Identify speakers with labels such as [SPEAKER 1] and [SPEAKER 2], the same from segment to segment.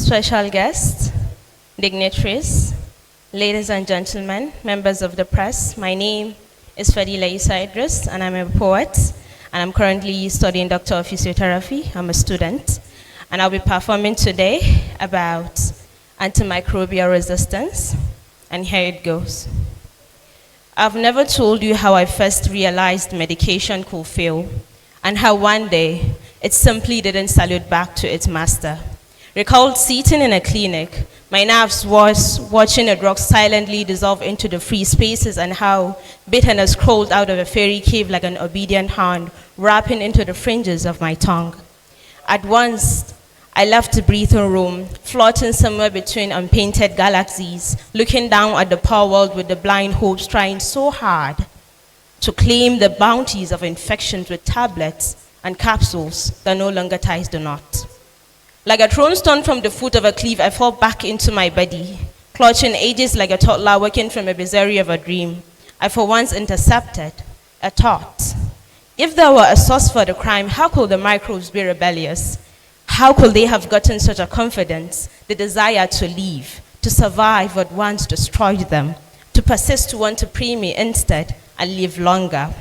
[SPEAKER 1] special guests, dignitaries, ladies and gentlemen, members of the press. My name is Fadila Isa Idris, and I'm a poet, and I'm currently studying Doctor of Physiotherapy. I'm a student, and I'll be performing today about antimicrobial resistance, and here it goes. I've never told you how I first realized medication could fail, and how one day it simply didn't salute back to its master. Recalled sitting in a clinic, my nerves was watching a drug silently dissolve into the free spaces, and how bitterness crawled out of a fairy cave like an obedient hand, wrapping into the fringes of my tongue. At once, I left the breathing room, floating somewhere between unpainted galaxies, looking down at the poor world with the blind hopes trying so hard to claim the bounties of infections with tablets and capsules that no longer ties the knot. Like a thrown stone from the foot of a cliff, I fall back into my body, clutching ages like a toddler waking from a bizarre of a dream. I for once intercepted a thought. If there were a source for the crime, how could the microbes be rebellious? How could they have gotten such a confidence, the desire to live, to survive what once destroyed them, to persist to want to prey me instead and live longer?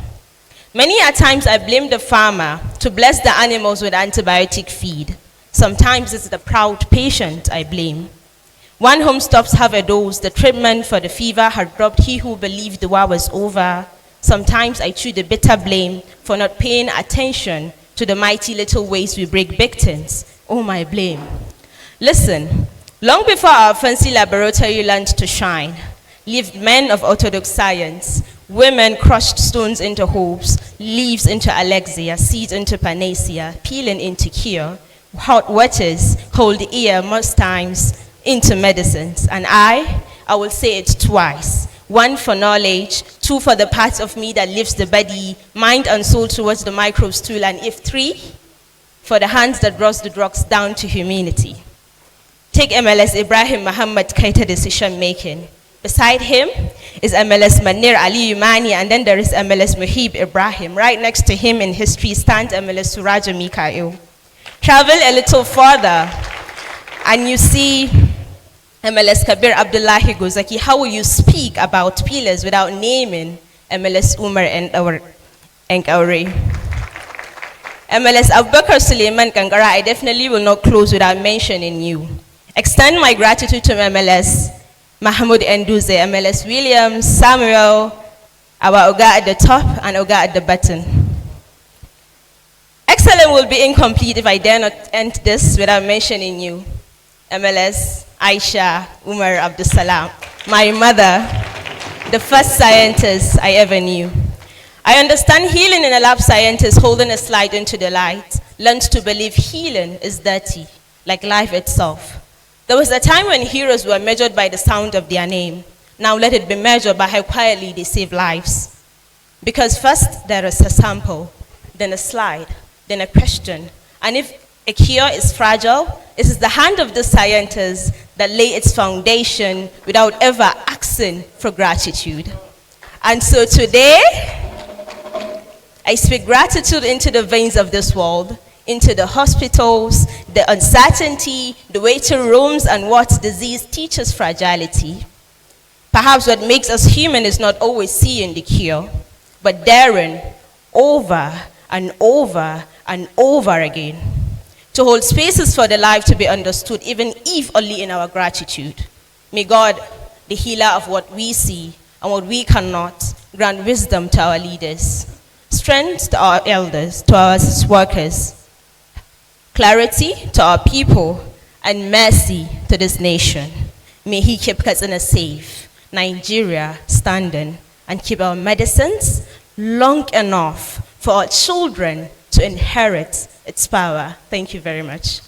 [SPEAKER 1] Many a times I blame the farmer to bless the animals with antibiotic feed. Sometimes it's the proud patient I blame. One home stops have a dose, the treatment for the fever had dropped he who believed the war was over. Sometimes I chew the bitter blame for not paying attention to the mighty little ways we break victims. Oh, my blame. Listen, long before our fancy laboratory learned to shine, lived men of orthodox science. Women crushed stones into hopes, leaves into alexia, seeds into panacea, peeling into cure. Hot waters hold the ear most times into medicines. And I will say it twice. One for knowledge, two for the parts of me that lifts the body, mind and soul towards the microbe stool, and if three, for the hands that draws the drugs down to humanity. Take MLS Ibrahim Muhammad Kaita decision making. Beside him is MLS Manir Ali Umani, and then there is MLS Muhib Ibrahim. Right next to him in history stands MLS Suraja Mikael. Travel a little further, and you see MLS Kabir Abdullahi Gozaki. How will you speak about pillars without naming MLS Umar and Aure? MLS Abubakar Suleiman Kangara, I definitely will not close without mentioning you. Extend my gratitude to MLS Mahmoud Enduze, MLS Williams, Samuel, our Oga at the top and Oga at the bottom. Excellent will be incomplete if I dare not end this without mentioning you. MLS Aisha Umar Abdul Salam, my mother, the first scientist I ever knew. I understand healing in a lab scientist holding a slide into the light, learned to believe healing is dirty, like life itself. There was a time when heroes were measured by the sound of their name. Now let it be measured by how quietly they save lives. Because first there is a sample, then a slide, then a question. And if a cure is fragile, it is the hand of the scientist that lay its foundation without ever asking for gratitude. And so today, I speak gratitude into the veins of this world, into the hospitals, the uncertainty, the waiting rooms, and what disease teaches fragility. Perhaps what makes us human is not always seeing the cure, but daring over and over and over again to hold spaces for the life to be understood, even if only in our gratitude. May God, the healer of what we see and what we cannot, grant wisdom to our leaders, strength to our elders, to our workers, clarity to our people, and mercy to this nation. May He keep Katsina safe, Nigeria standing, and keep our medicines long enough for our children to inherit its power. Thank you very much.